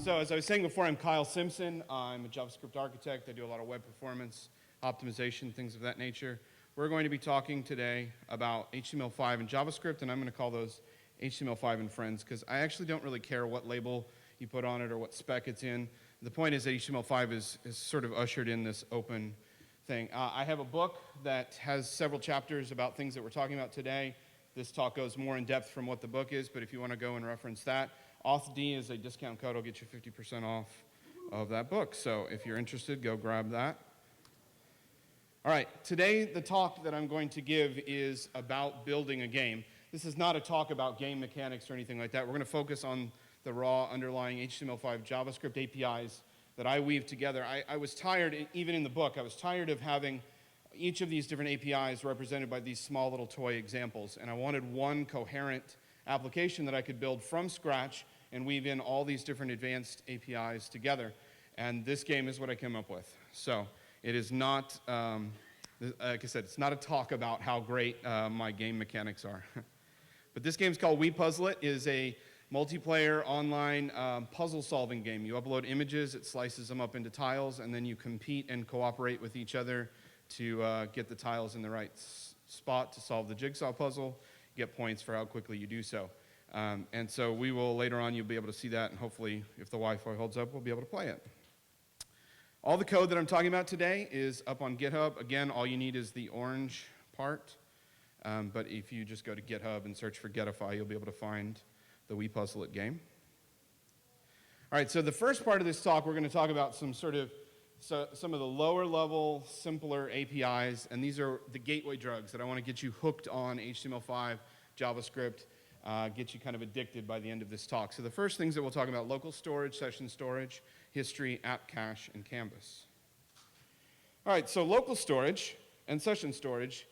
So as I was saying before, I'm Kyle Simpson. I'm a JavaScript architect. I do a lot of web performance optimization, things of that nature. We're going to be talking today about HTML5 and JavaScript, and I'm going to call those HTML5 and friends, because I actually don't really care what label you put on it or what spec it's in. The point is that HTML5 is sort of ushered in this open thing. I have a book that has several chapters about things that we're talking about today. This talk goes more in depth from what the book is, but if you want to go and reference that, AuthD is a discount code. It'll get you 50% off of that book. So if you're interested, go grab that. All right, today the talk that I'm going to give is about building a game. This is not a talk about game mechanics or anything like that. We're going to focus on the raw underlying HTML5 JavaScript APIs that I weave together. I was tired, even in the book, I was tired of having each of these different APIs represented by these small little toy examples, and I wanted one coherent application that I could build from scratch and weave in all these different advanced APIs together. And this game is what I came up with. So it is not, like I said, it's not a talk about how great my game mechanics are. But this game's called We Puzzle It. It is a multiplayer online puzzle solving game. You upload images, it slices them up into tiles, and then you compete and cooperate with each other to get the tiles in the right spot to solve the jigsaw puzzle. Get points for how quickly you do so. And so we will, later on, you'll be able to see that, and hopefully, if the Wi-Fi holds up, we'll be able to play it. All the code that I'm talking about today is up on GitHub. Again, all you need is the orange part. But if you just go to GitHub and search for Getify, you'll be able to find the We Puzzle It game. All right, so the first part of this talk, we're going to talk about some of the lower level, simpler APIs, and these are the gateway drugs that I want to get you hooked on HTML5, JavaScript, get you kind of addicted by the end of this talk. So the first things that we'll talk about: local storage, session storage, history, app cache, and canvas. All right, so local storage and session storage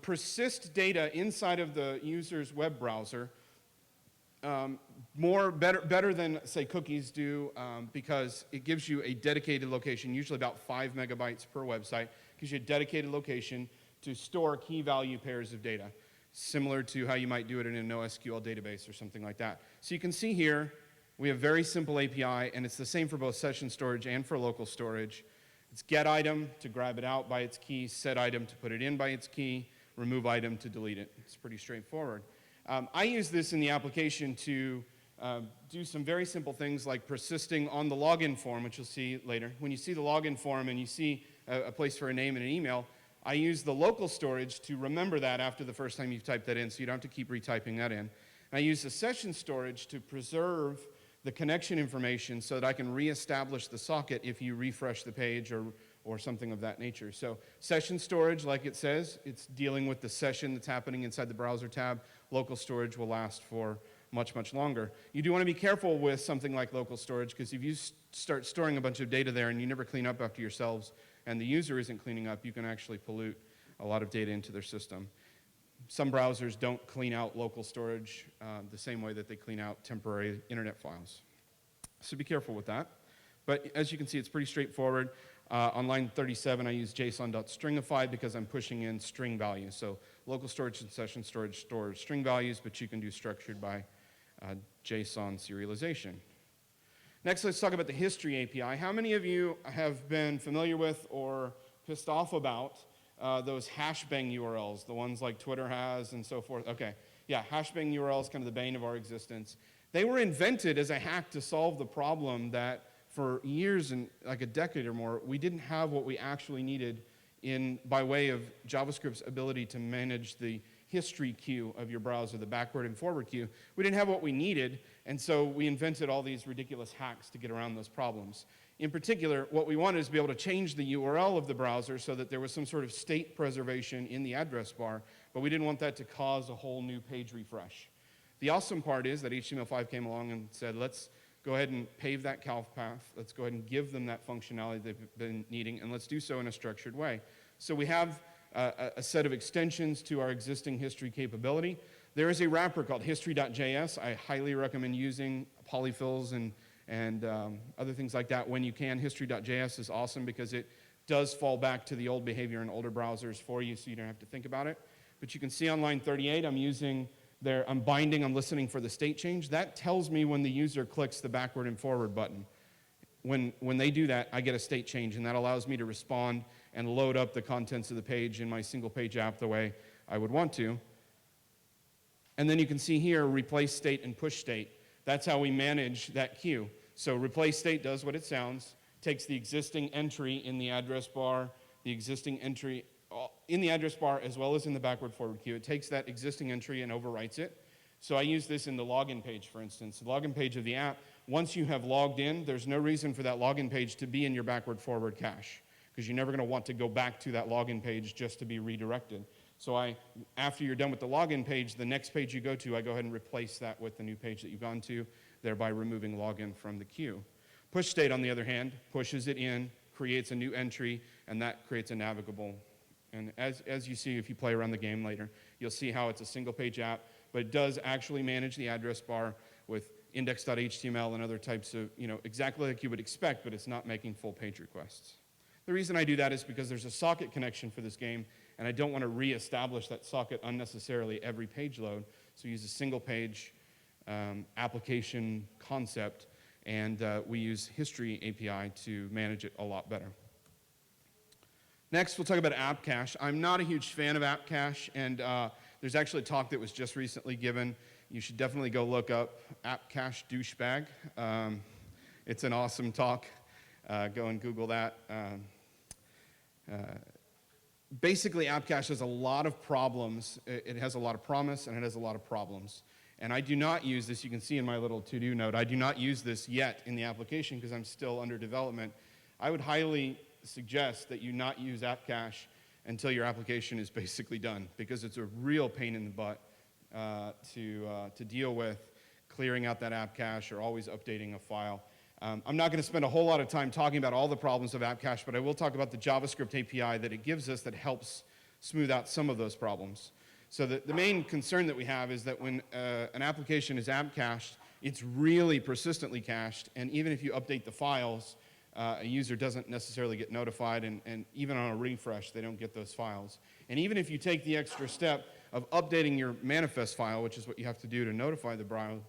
persist data inside of the user's web browser better than, say, cookies do, because it gives you a dedicated location, usually about 5 megabytes per website. It gives you a dedicated location to store key value pairs of data, similar to how you might do it in a NoSQL database or something like that. So you can see here, we have very simple API, and it's the same for both session storage and for local storage. It's get item to grab it out by its key, set item to put it in by its key, remove item to delete it. It's pretty straightforward. I use this in the application to do some very simple things like persisting on the login form, which you'll see later. When you see the login form and you see a place for a name and an email, I use the local storage to remember that after the first time you've typed that in, so you don't have to keep retyping that in. And I use the session storage to preserve the connection information so that I can reestablish the socket if you refresh the page or something of that nature. So session storage, like it says, it's dealing with the session that's happening inside the browser tab. Local storage will last for much, much longer. You do want to be careful with something like local storage, because if you start storing a bunch of data there and you never clean up after yourselves and the user isn't cleaning up, you can actually pollute a lot of data into their system. Some browsers don't clean out local storage the same way that they clean out temporary internet files. So be careful with that. But as you can see, it's pretty straightforward. On line 37, I use json.stringify because I'm pushing in string values. So local storage and session storage store string values, but you can do structured by JSON serialization. Next, let's talk about the history API. How many of you have been familiar with or pissed off about those hashbang URLs, the ones like Twitter has and so forth? Okay, yeah, hashbang URLs, kind of the bane of our existence. They were invented as a hack to solve the problem that for years, and like a decade or more, we didn't have what we actually needed by way of JavaScript's ability to manage the history queue of your browser, the backward and forward queue. We didn't have what we needed, and so we invented all these ridiculous hacks to get around those problems. In particular, what we wanted is to be able to change the URL of the browser so that there was some sort of state preservation in the address bar, but we didn't want that to cause a whole new page refresh. The awesome part is that HTML5 came along and said, let's go ahead and pave that Conf path. Let's go ahead and give them that functionality they've been needing, and let's do so in a structured way. So we have a set of extensions to our existing history capability. There is a wrapper called history.js. I highly recommend using polyfills and other things like that when you can. History.js is awesome because it does fall back to the old behavior in older browsers for you, so you don't have to think about it. But you can see on line 38, I'm using I'm binding, I'm listening for the state change. That tells me when the user clicks the backward and forward button. When they do that, I get a state change, and that allows me to respond and load up the contents of the page in my single page app the way I would want to. And then you can see here, replace state and push state. That's how we manage that queue. So replace state does what it sounds, takes the existing entry in the address bar, the existing entry in the address bar as well as in the backward forward queue. It takes that existing entry and overwrites it. So I use this in the login page, for instance. The login page of the app, once you have logged in, there's no reason for that login page to be in your backward forward cache, because you're never going to want to go back to that login page just to be redirected. So after you're done with the login page, the next page you go to, I go ahead and replace that with the new page that you've gone to, thereby removing login from the queue. Push state, on the other hand, pushes it in, creates a new entry, and that creates a navigable. And as you see, if you play around the game later, you'll see how it's a single page app, but it does actually manage the address bar with index.html and other types of, exactly like you would expect, but it's not making full page requests. The reason I do that is because there's a socket connection for this game, and I don't want to reestablish that socket unnecessarily every page load. So we use a single page application concept, and we use History API to manage it a lot better. Next, we'll talk about app cache. I'm not a huge fan of app cache, and there's actually a talk that was just recently given. You should definitely go look up App Cache Douchebag. It's an awesome talk. Go and Google that. Basically, app cache has a lot of problems. It has a lot of promise, and it has a lot of problems. And I do not use this. You can see in my little to-do note, I do not use this yet in the application because I'm still under development. I would highly suggest that you not use app cache until your application is basically done, because it's a real pain in the butt to deal with clearing out that app cache or always updating a file. I'm not going to spend a whole lot of time talking about all the problems of app cache, but I will talk about the JavaScript API that it gives us that helps smooth out some of those problems. So the main concern that we have is that when an application is app cached, it's really persistently cached, and even if you update the files, a user doesn't necessarily get notified, and even on a refresh, they don't get those files. And even if you take the extra step of updating your manifest file, which is what you have to do to notify the browser,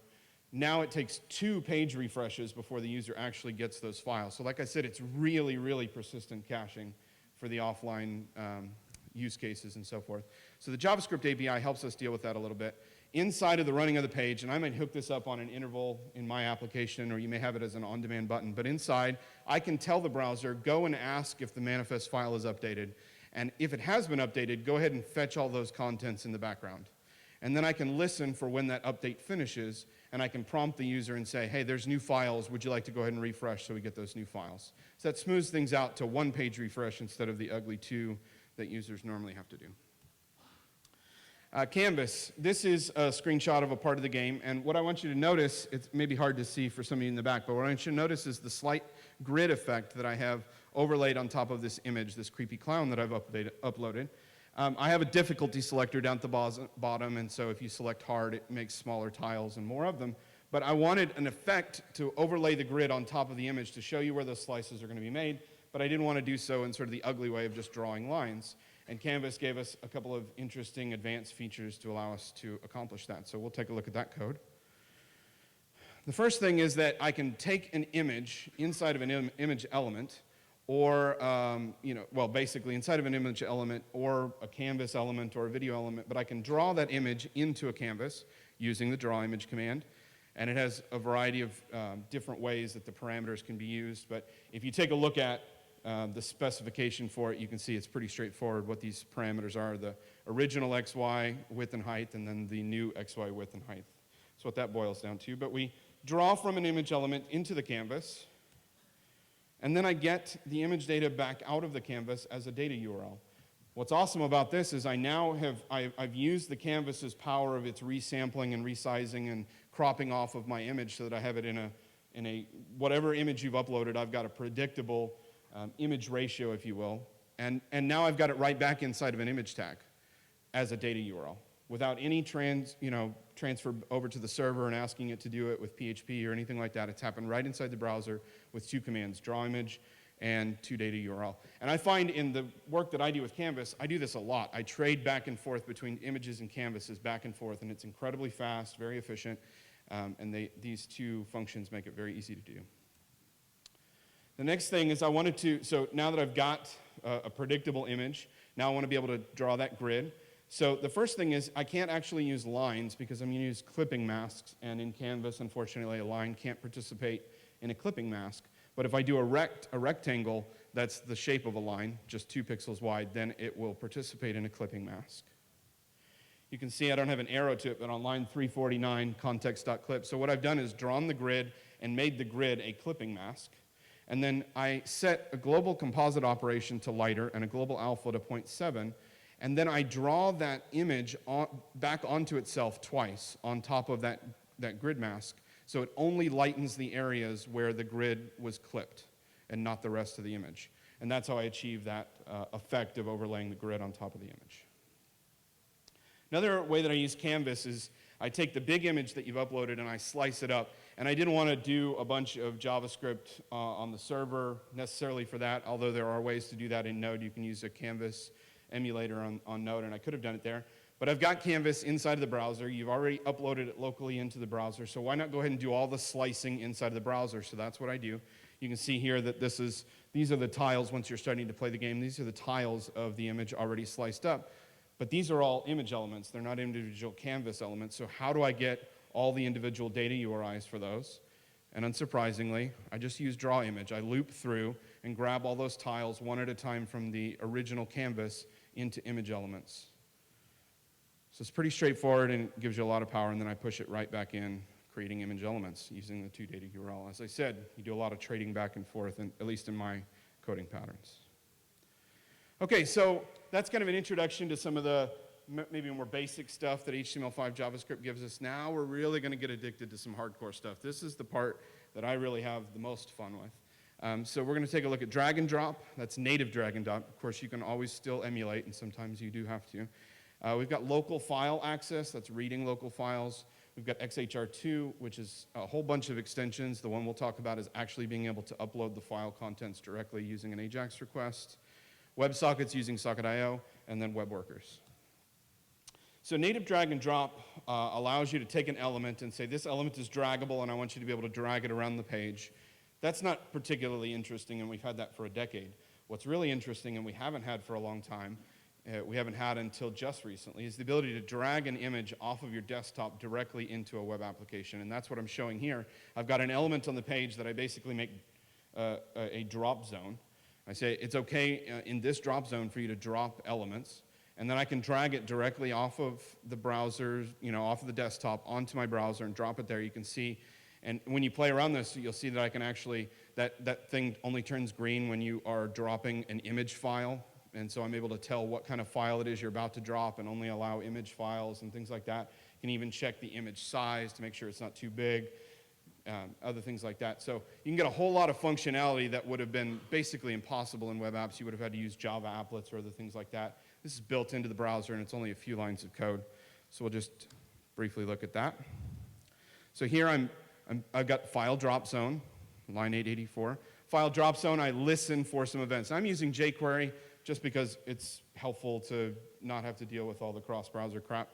now it takes 2 page refreshes before the user actually gets those files. So like I said, it's really, really persistent caching for the offline use cases and so forth. So the JavaScript API helps us deal with that a little bit. Inside of the running of the page, and I might hook this up on an interval in my application, or you may have it as an on-demand button, but inside, I can tell the browser, go and ask if the manifest file is updated. And if it has been updated, go ahead and fetch all those contents in the background. And then I can listen for when that update finishes, and I can prompt the user and say, hey, there's new files. Would you like to go ahead and refresh so we get those new files? So that smooths things out to 1 page refresh instead of the ugly 2 that users normally have to do. Canvas. This is a screenshot of a part of the game, and what I want you to notice, it's maybe hard to see for some of you in the back, but what I want you to notice is the slight grid effect that I have overlaid on top of this image, this creepy clown that I've uploaded. I have a difficulty selector down at the bottom, and so if you select hard, it makes smaller tiles and more of them. But I wanted an effect to overlay the grid on top of the image to show you where those slices are going to be made, but I didn't want to do so in sort of the ugly way of just drawing lines. And Canvas gave us a couple of interesting advanced features to allow us to accomplish that. So we'll take a look at that code. The first thing is that I can take an image inside of an image element, or, well, basically inside of an image element, or a canvas element, or a video element, but I can draw that image into a canvas using the draw image command. And it has a variety of different ways that the parameters can be used. But if you take a look at the specification for it, you can see it's pretty straightforward what these parameters are. The original XY width and height, and then the new XY width and height. That's what that boils down to. But we draw from an image element into the canvas, and then I get the image data back out of the canvas as a data URL. What's awesome about this is I've used the canvas's power of its resampling and resizing and cropping off of my image so that I have it in a whatever image you've uploaded, I've got a predictable image ratio, if you will, and now I've got it right back inside of an image tag as a data URL without any transfer over to the server and asking it to do it with PHP or anything like that. It's happened right inside the browser with 2 commands, draw image and toData URL. And I find in the work that I do with Canvas, I do this a lot. I trade back and forth between images and canvases back and forth, and it's incredibly fast, very efficient, and these two functions make it very easy to do. The next thing is I wanted to, so now that I've got a predictable image, now I want to be able to draw that grid. So the first thing is I can't actually use lines because I'm going to use clipping masks, and in Canvas, unfortunately, a line can't participate in a clipping mask. But if I do a rectangle that's the shape of a line, just 2 pixels wide, then it will participate in a clipping mask. You can see I don't have an arrow to it, but on line 349, context.clip. So what I've done is drawn the grid and made the grid a clipping mask. And then I set a global composite operation to lighter and a global alpha to 0.7. And then I draw that image back onto itself twice on top of that grid mask. So it only lightens the areas where the grid was clipped and not the rest of the image. And that's how I achieve that effect of overlaying the grid on top of the image. Another way that I use Canvas is I take the big image that you've uploaded and I slice it up. And I didn't want to do a bunch of JavaScript on the server necessarily for that, although there are ways to do that in Node. You can use a Canvas emulator on Node, and I could have done it there. But I've got Canvas inside of the browser. You've already uploaded it locally into the browser, so why not go ahead and do all the slicing inside of the browser? So that's what I do. You can see here that these are the tiles once you're starting to play the game. These are the tiles of the image already sliced up. But these are all image elements. They're not individual Canvas elements. So how do I get all the individual data URIs for those? And unsurprisingly, I just use draw image. I loop through and grab all those tiles one at a time from the original Canvas into image elements. So it's pretty straightforward and it gives you a lot of power, and then I push it right back in, creating image elements using the toData URL. As I said, you do a lot of trading back and forth, at least in my coding patterns. Okay, so that's kind of an introduction to some of the maybe more basic stuff that HTML5 JavaScript gives us. Now we're really going to get addicted to some hardcore stuff. This is the part that I really have the most fun with. So we're going to take a look at drag and drop. That's native drag and drop. Of course, you can always still emulate, and sometimes you do have to. We've got local file access. That's reading local files. We've got XHR2, which is a whole bunch of extensions. The one we'll talk about is actually being able to upload the file contents directly using an AJAX request. WebSockets using Socket.io, and then web workers. So native drag and drop allows you to take an element and say, this element is draggable, and I want you to be able to drag it around the page. That's not particularly interesting, and we've had that for a decade. What's really interesting, and we haven't had for a long time, we haven't had until just recently, is the ability to drag an image off of your desktop directly into a web application, and that's what I'm showing here. I've got an element on the page that I basically make a drop zone. I say it's okay in this drop zone for you to drop elements, and then I can drag it directly off of the browser, off of the desktop onto my browser and drop it there. You can see, and when you play around this, you'll see that I can actually, that thing only turns green when you are dropping an image file, and so I'm able to tell what kind of file it is you're about to drop and only allow image files and things like that. You can even check the image size to make sure it's not too big. Other things like that. So you can get a whole lot of functionality that would have been basically impossible in web apps. You would have had to use Java applets or other things like that. This is built into the browser, and it's only a few lines of code. So we'll just briefly look at that. So here I've got file drop zone, line 884. File drop zone, I listen for some events. I'm using jQuery just because it's helpful to not have to deal with all the cross-browser crap.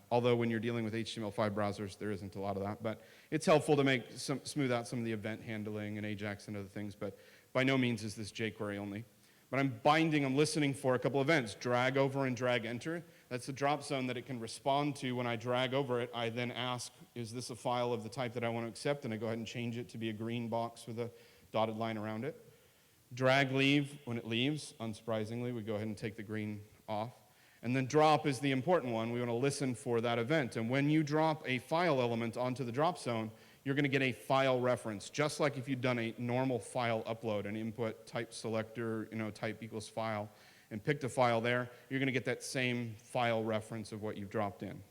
Although when you're dealing with HTML5 browsers, there isn't a lot of that. But it's helpful to smooth out some of the event handling and AJAX and other things. But by no means is this jQuery only. But I'm listening for a couple events. Drag over and drag enter. That's the drop zone that it can respond to when I drag over it. I then ask, is this a file of the type that I want to accept? And I go ahead and change it to be a green box with a dotted line around it. Drag leave when it leaves. Unsurprisingly, we go ahead and take the green off. And then drop is the important one. We want to listen for that event. And when you drop a file element onto the drop zone, you're going to get a file reference, just like if you'd done a normal file upload, an input type selector, type equals file, and picked a file there, you're going to get that same file reference of what you've dropped in.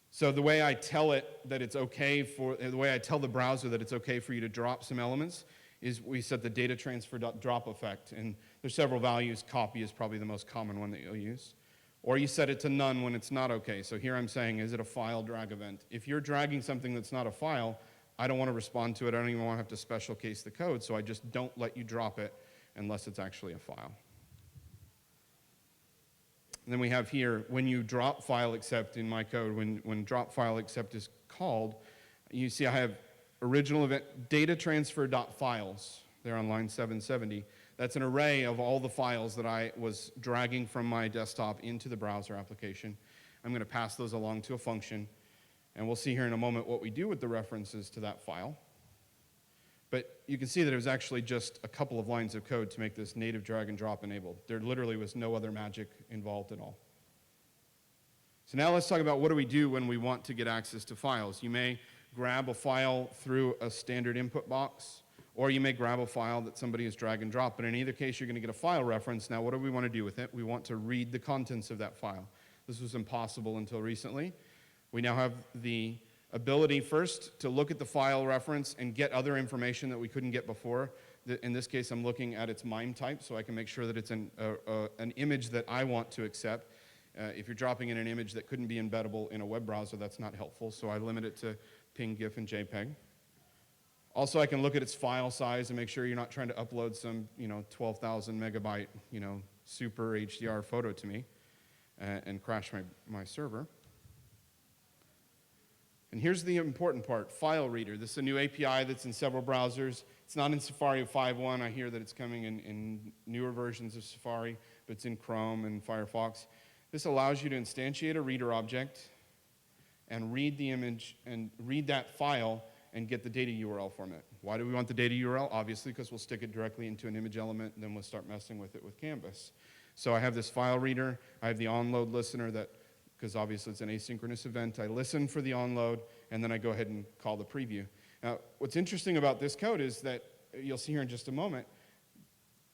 So the way I tell it that it's okay the way I tell the browser that it's okay for you to drop some elements is we set the data transfer drop effect, and there's several values. Copy is probably the most common one that you'll use. Or you set it to none when it's not okay. So here I'm saying, is it a file drag event? If you're dragging something that's not a file, I don't want to respond to it. I don't even want to have to special case the code, so I just don't let you drop it unless it's actually a file. And then we have here, when you drop file accept in my code, when drop file accept is called, you see I have original event data transfer.files there on line 770. That's an array of all the files that I was dragging from my desktop into the browser application. I'm going to pass those along to a function, and we'll see here in a moment what we do with the references to that file. But you can see that it was actually just a couple of lines of code to make this native drag and drop enabled. There literally was no other magic involved at all. So now let's talk about what do we do when we want to get access to files. You may grab a file through a standard input box, or you may grab a file that somebody has drag and dropped. But in either case, you're going to get a file reference. Now, what do we want to do with it? We want to read the contents of that file. This was impossible until recently. We now have the ability first to look at the file reference and get other information that we couldn't get before. In this case, I'm looking at its MIME type, so I can make sure that it's an image that I want to accept. If you're dropping in an image that couldn't be embeddable in a web browser, that's not helpful, so I limit it to PNG, GIF, and JPEG. Also, I can look at its file size and make sure you're not trying to upload some, 12,000 megabyte, super HDR photo to me and crash my server. And here's the important part, File Reader. This is a new API that's in several browsers. It's not in Safari 5.1. I hear that it's coming in newer versions of Safari, but it's in Chrome and Firefox. This allows you to instantiate a reader object and read the image and read that file and get the data URL from it. Why do we want the data URL? Obviously, because we'll stick it directly into an image element, and then we'll start messing with it with Canvas. So I have this file reader. I have the onload listener that, because obviously it's an asynchronous event, I listen for the onload, and then I go ahead and call the preview. Now, what's interesting about this code is that, you'll see here in just a moment,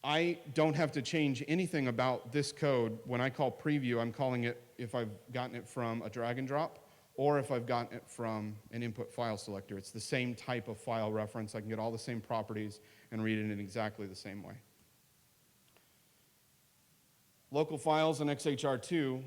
I don't have to change anything about this code. When I call preview, I'm calling it if I've gotten it from a drag and drop, or if I've gotten it from an input file selector. It's the same type of file reference. I can get all the same properties and read it in exactly the same way. Local files in XHR2,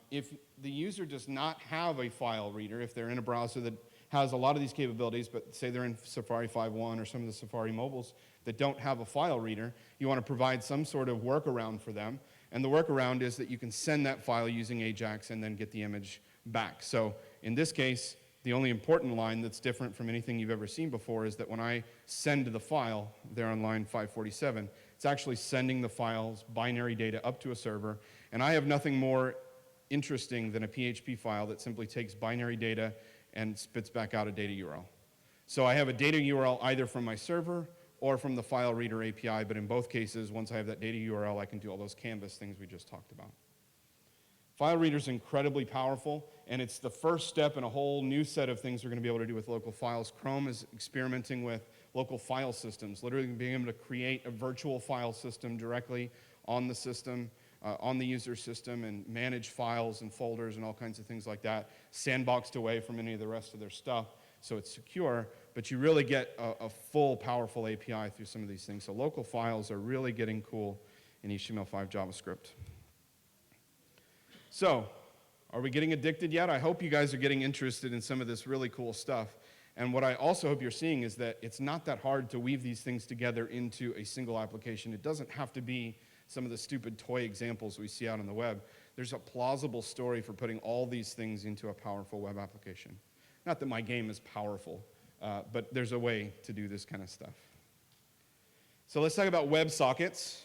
if the user does not have a file reader, if they're in a browser that has a lot of these capabilities, but say they're in Safari 5.1 or some of the Safari mobiles that don't have a file reader, you want to provide some sort of workaround for them. And the workaround is that you can send that file using AJAX and then get the image back. So in this case, the only important line that's different from anything you've ever seen before is that when I send the file there on line 547, it's actually sending the file's binary data up to a server, and I have nothing more interesting than a PHP file that simply takes binary data and spits back out a data URL. So I have a data URL either from my server or from the file reader API, but in both cases, once I have that data URL, I can do all those Canvas things we just talked about. File reader is incredibly powerful, and it's the first step in a whole new set of things we're going to be able to do with local files. Chrome is experimenting with local file systems, literally being able to create a virtual file system directly on the system, on the user system, and manage files and folders and all kinds of things like that, sandboxed away from any of the rest of their stuff, so it's secure, but you really get a full, powerful API through some of these things. So local files are really getting cool in HTML5 JavaScript. So, are we getting addicted yet? I hope you guys are getting interested in some of this really cool stuff. And what I also hope you're seeing is that it's not that hard to weave these things together into a single application. It doesn't have to be some of the stupid toy examples we see out on the web. There's a plausible story for putting all these things into a powerful web application. Not that my game is powerful, but there's a way to do this kind of stuff. So let's talk about WebSockets.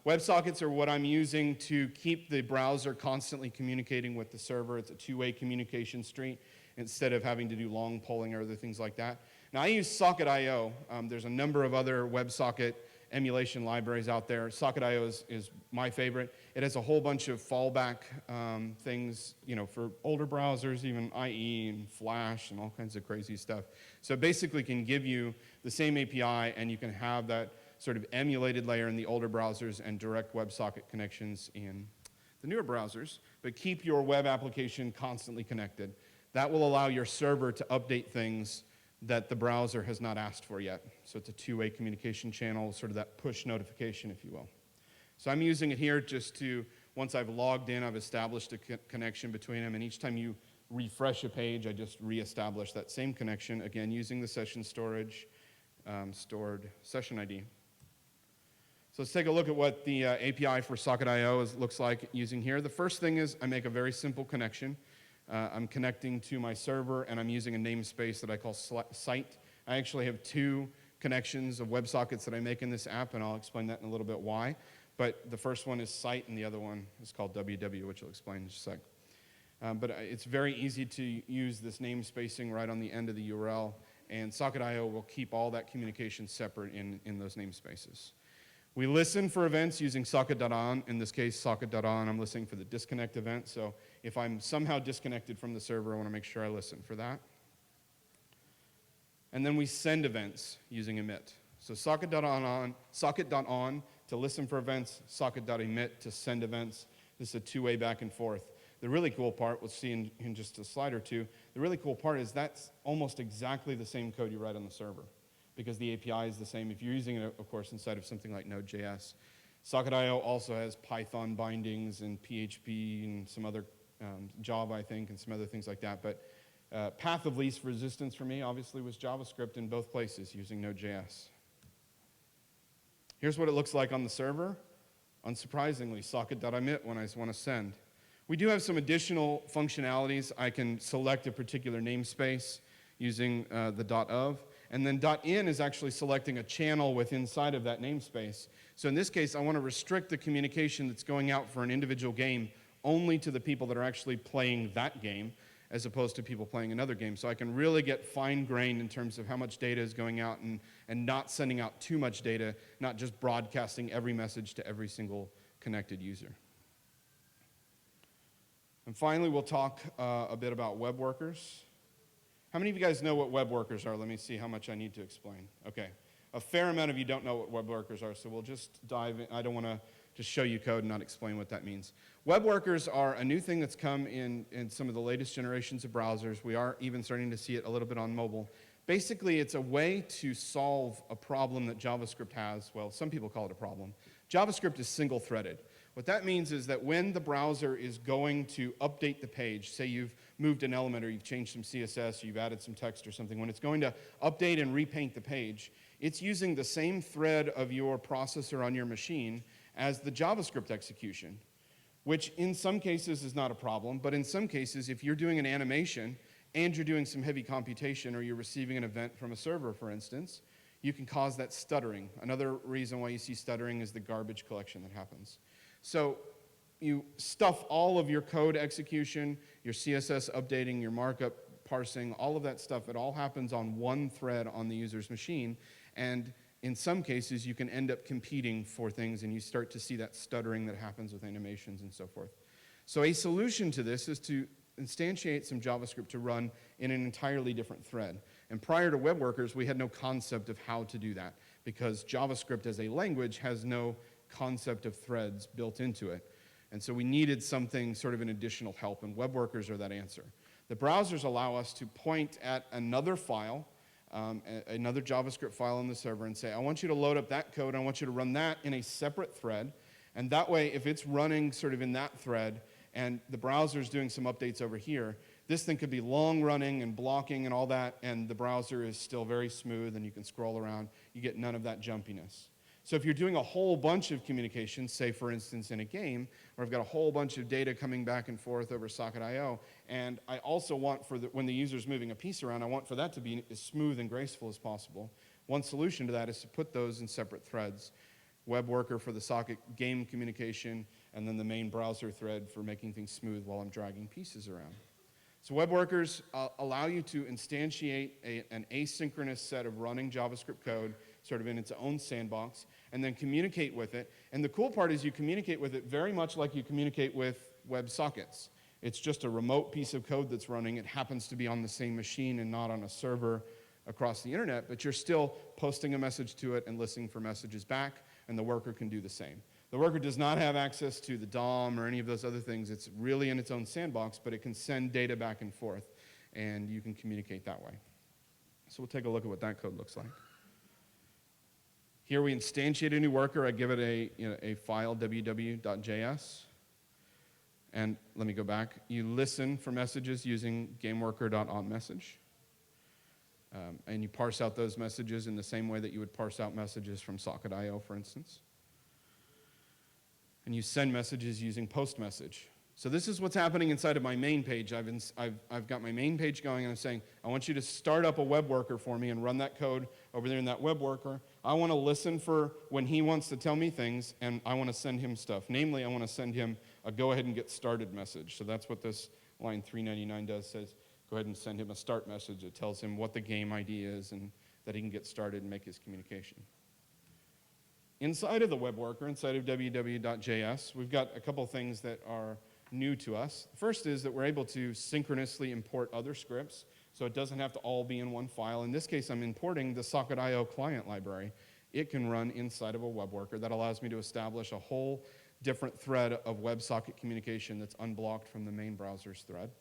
WebSockets are what I'm using to keep the browser constantly communicating with the server. It's a two-way communication street instead of having to do long polling or other things like that. Now, I use Socket.io. There's a number of other WebSocket emulation libraries out there. Socket.io is my favorite. It has a whole bunch of fallback things, for older browsers, even IE and Flash and all kinds of crazy stuff. So it basically can give you the same API, and you can have that sort of emulated layer in the older browsers and direct WebSocket connections in the newer browsers, but keep your web application constantly connected. That will allow your server to update things that the browser has not asked for yet. So it's a two-way communication channel, sort of that push notification, if you will. So I'm using it here just to, once I've logged in, I've established a connection between them, and each time you refresh a page, I just reestablish that same connection, again, using the session storage stored session ID. So let's take a look at what the API for Socket.io looks like using here. The first thing is I make a very simple connection. I'm connecting to my server, and I'm using a namespace that I call site. I actually have two connections of WebSockets that I make in this app, and I'll explain that in a little bit why. But the first one is site, and the other one is called WW, which I'll explain in just a sec. But it's very easy to use this namespacing right on the end of the URL, and Socket.io will keep all that communication separate in those namespaces. We listen for events using socket.on. In this case, socket.on, I'm listening for the disconnect event. So if I'm somehow disconnected from the server, I want to make sure I listen for that. And then we send events using emit. So socket.on to listen for events, socket.emit to send events. This is a two-way back and forth. The really cool part, we'll see in just a slide or two, the really cool part is that's almost exactly the same code you write on the server, because the API is the same if you're using it, of course, inside of something like Node.js. Socket.io also has Python bindings and PHP and some other Java, I think, and some other things like that. But path of least resistance for me, obviously, was JavaScript in both places using Node.js. Here's what it looks like on the server. Unsurprisingly, socket.emit when I want to send. We do have some additional functionalities. I can select a particular namespace using the .of. And then .in is actually selecting a channel within inside of that namespace. So in this case, I want to restrict the communication that's going out for an individual game only to the people that are actually playing that game, as opposed to people playing another game. So I can really get fine-grained in terms of how much data is going out and not sending out too much data, not just broadcasting every message to every single connected user. And finally, we'll talk a bit about web workers. How many of you guys know what web workers are? Let me see how much I need to explain. Okay. A fair amount of you don't know what web workers are, so we'll just dive in. I don't want to just show you code and not explain what that means. Web workers are a new thing that's come in some of the latest generations of browsers. We are even starting to see it a little bit on mobile. Basically, it's a way to solve a problem that JavaScript has. Well, some people call it a problem. JavaScript is single-threaded. What that means is that when the browser is going to update the page, say you've moved an element or you've changed some CSS or you've added some text or something, when it's going to update and repaint the page, it's using the same thread of your processor on your machine as the JavaScript execution, which in some cases is not a problem, but in some cases, if you're doing an animation and you're doing some heavy computation or you're receiving an event from a server, for instance, you can cause that stuttering. Another reason why you see stuttering is the garbage collection that happens. So you stuff all of your code execution, your CSS updating, your markup parsing, all of that stuff. It all happens on one thread on the user's machine. And in some cases, you can end up competing for things, and you start to see that stuttering that happens with animations and so forth. So a solution to this is to instantiate some JavaScript to run in an entirely different thread. And prior to web workers, we had no concept of how to do that, because JavaScript as a language has no concept of threads built into it. And so we needed something, sort of an additional help, and web workers are that answer. The browsers allow us to point at another file, another JavaScript file on the server, and say, I want you to load up that code, I want you to run that in a separate thread, and that way, if it's running sort of in that thread, and the browser's doing some updates over here, this thing could be long running and blocking and all that, and the browser is still very smooth, and you can scroll around. You get none of that jumpiness. So if you're doing a whole bunch of communications, say for instance in a game, where I've got a whole bunch of data coming back and forth over Socket.io, and I also want when the user's moving a piece around, I want for that to be as smooth and graceful as possible. One solution to that is to put those in separate threads. Web worker for the Socket game communication, and then the main browser thread for making things smooth while I'm dragging pieces around. So web workers allow you to instantiate an asynchronous set of running JavaScript code sort of in its own sandbox, and then communicate with it. And the cool part is you communicate with it very much like you communicate with WebSockets. It's just a remote piece of code that's running. It happens to be on the same machine and not on a server across the internet, but you're still posting a message to it and listening for messages back, and the worker can do the same. The worker does not have access to the DOM or any of those other things. It's really in its own sandbox, but it can send data back and forth, and you can communicate that way. So we'll take a look at what that code looks like. Here we instantiate a new worker. I give it a file, www.js. And let me go back. You listen for messages using gameworker.onMessage. And you parse out those messages in the same way that you would parse out messages from Socket.io, for instance. And you send messages using postMessage. So this is what's happening inside of my main page. I've got my main page going, and I'm saying, I want you to start up a web worker for me and run that code over there in that web worker. I want to listen for when he wants to tell me things, and I want to send him stuff. Namely, I want to send him a go ahead and get started message. So that's what this line 399 does, says go ahead and send him a start message. It tells him what the game ID is and that he can get started and make his communication. Inside of the web worker, inside of www.js, we've got a couple things that are new to us. The first is that we're able to synchronously import other scripts, so it doesn't have to all be in one file. In this case, I'm importing the Socket.io client library. It can run inside of a web worker. That allows me to establish a whole different thread of WebSocket communication that's unblocked from the main browser's thread.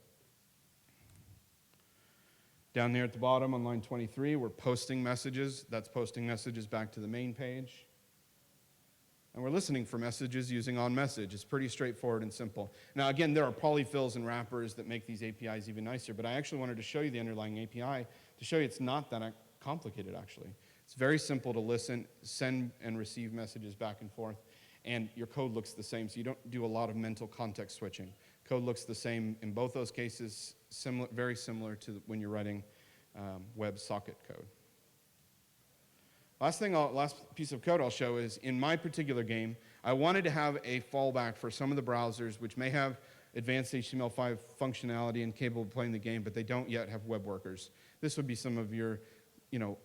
Down there at the bottom on line 23, we're posting messages. That's posting messages back to the main page. And we're listening for messages using OnMessage. It's pretty straightforward and simple. Now, again, there are polyfills and wrappers that make these APIs even nicer, but I actually wanted to show you the underlying API to show you it's not that complicated, actually. It's very simple to listen, send, and receive messages back and forth, and your code looks the same, so you don't do a lot of mental context switching. Code looks the same in both those cases, very similar to when you're writing WebSocket code. Last piece of code I'll show is, in my particular game, I wanted to have a fallback for some of the browsers which may have advanced HTML5 functionality and capable of playing the game, but they don't yet have web workers. This would be some of your,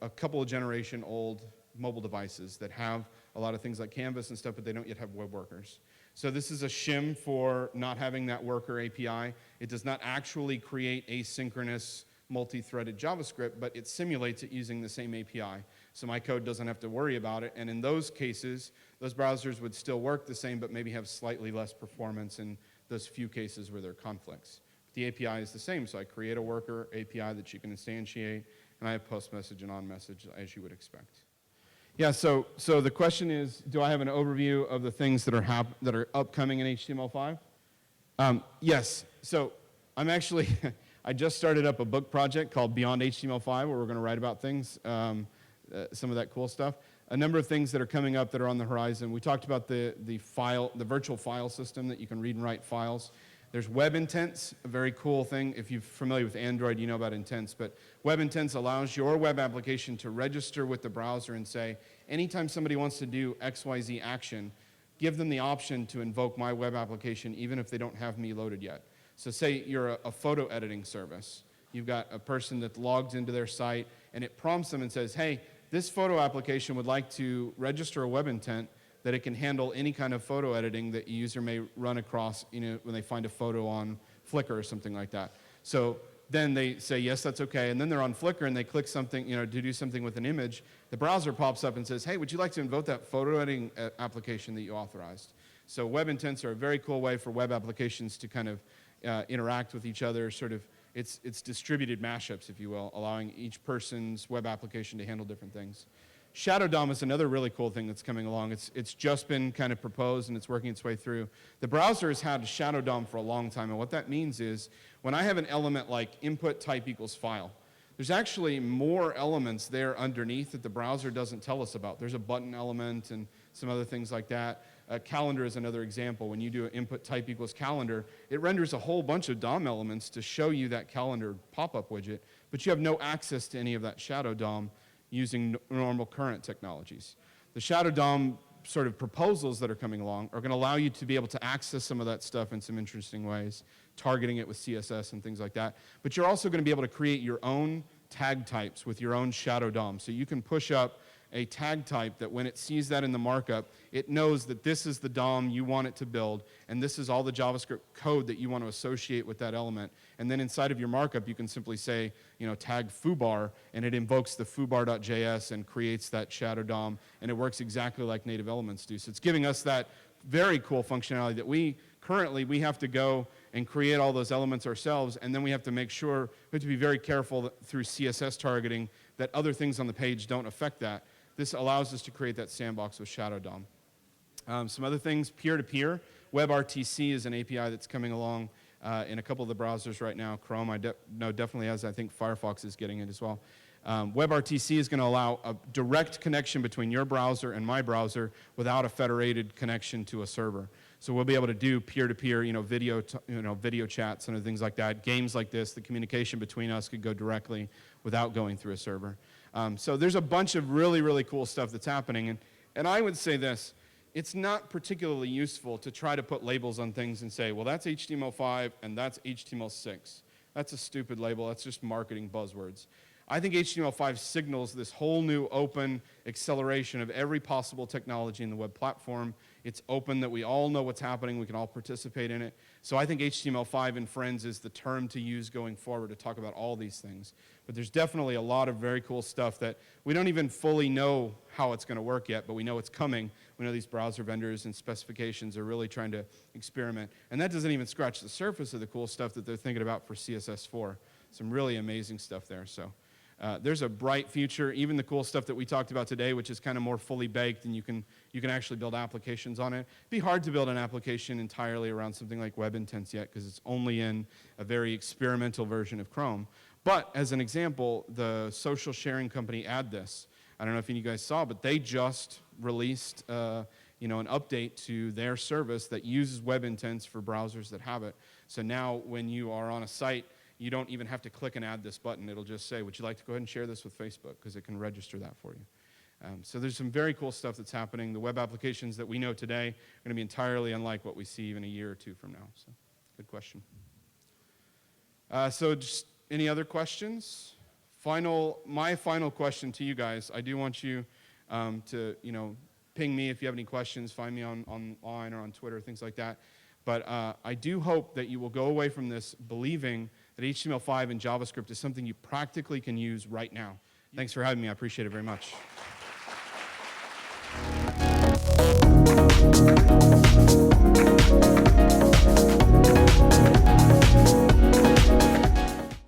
a couple of generation old mobile devices that have a lot of things like Canvas and stuff, but they don't yet have web workers. So this is a shim for not having that worker API. It does not actually create asynchronous multi-threaded JavaScript, but it simulates it using the same API. So my code doesn't have to worry about it. And in those cases, those browsers would still work the same, but maybe have slightly less performance in those few cases where there are conflicts. But the API is the same. So I create a worker API that you can instantiate, and I have postMessage and onMessage, as you would expect. Yeah, so the question is, do I have an overview of the things that are upcoming in HTML5? Yes. So I'm actually, I just started up a book project called Beyond HTML5, where we're going to write about things, some of that cool stuff. A number of things that are coming up that are on the horizon. We talked about the virtual file system that you can read and write files. There's web intents, a very cool thing. If you're familiar with Android, you know about intents. But web intents allows your web application to register with the browser and say, anytime somebody wants to do XYZ action, give them the option to invoke my web application even if they don't have me loaded yet. So say you're a photo editing service. You've got a person that logs into their site, and it prompts them and says, hey, this photo application would like to register a web intent that it can handle any kind of photo editing that a user may run across, when they find a photo on Flickr or something like that. So then they say, yes, that's okay, and then they're on Flickr and they click something, to do something with an image. The browser pops up and says, hey, would you like to invoke that photo editing application that you authorized? So web intents are a very cool way for web applications to kind of interact with each other, sort of, it's distributed mashups, if you will, allowing each person's web application to handle different things. Shadow DOM is another really cool thing that's coming along. It's just been kind of proposed and it's working its way through. The browser has had Shadow DOM for a long time, and what that means is when I have an element like input type equals file, there's actually more elements there underneath that the browser doesn't tell us about. There's a button element and some other things like that. Calendar is another example. When you do an input type equals calendar, it renders a whole bunch of DOM elements to show you that calendar pop-up widget, but you have no access to any of that Shadow DOM using normal current technologies. The Shadow DOM sort of proposals that are coming along are going to allow you to be able to access some of that stuff in some interesting ways, targeting it with CSS and things like that. But you're also going to be able to create your own tag types with your own Shadow DOM. So you can push up a tag type that when it sees that in the markup, it knows that this is the DOM you want it to build, and this is all the JavaScript code that you want to associate with that element. And then inside of your markup, you can simply say, tag foobar, and it invokes the foobar.js and creates that Shadow DOM, and it works exactly like native elements do. So it's giving us that very cool functionality that we have to go and create all those elements ourselves, and then we have to make sure, we have to be very careful that through CSS targeting that other things on the page don't affect that. This allows us to create that sandbox with Shadow DOM. Some other things, peer-to-peer. WebRTC is an API that's coming along in a couple of the browsers right now. Chrome, know definitely has. I think Firefox is getting it as well. WebRTC is going to allow a direct connection between your browser and my browser without a federated connection to a server. So we'll be able to do peer-to-peer, video chats and things like that. Games like this, the communication between us could go directly without going through a server. So there's a bunch of really, really cool stuff that's happening. And I would say this, it's not particularly useful to try to put labels on things and say, well, that's HTML5 and that's HTML6. That's a stupid label. That's just marketing buzzwords. I think HTML5 signals this whole new open acceleration of every possible technology in the web platform. It's open that we all know what's happening. We can all participate in it. So I think HTML5 and Friends is the term to use going forward to talk about all these things. But there's definitely a lot of very cool stuff that we don't even fully know how it's going to work yet, but we know it's coming. We know these browser vendors and specifications are really trying to experiment. And that doesn't even scratch the surface of the cool stuff that they're thinking about for CSS4. Some really amazing stuff there. So there's a bright future. Even the cool stuff that we talked about today, which is kind of more fully baked and you can actually build applications on it. It'd be hard to build an application entirely around something like web intents yet because it's only in a very experimental version of Chrome. But as an example, the social sharing company AddThis, I don't know if any of you guys saw, but they just released an update to their service that uses web intents for browsers that have it. So now when you are on a site, you don't even have to click and add this button. It'll just say, would you like to go ahead and share this with Facebook? Because it can register that for you. So there's some very cool stuff that's happening. The web applications that we know today are going to be entirely unlike what we see even a year or two from now. So good question. So just any other questions? My final question to you guys, I do want you to ping me if you have any questions. Find me online or on Twitter, things like that. But I do hope that you will go away from this believing that HTML5 and JavaScript is something you practically can use right now. Thanks for having me. I appreciate it very much.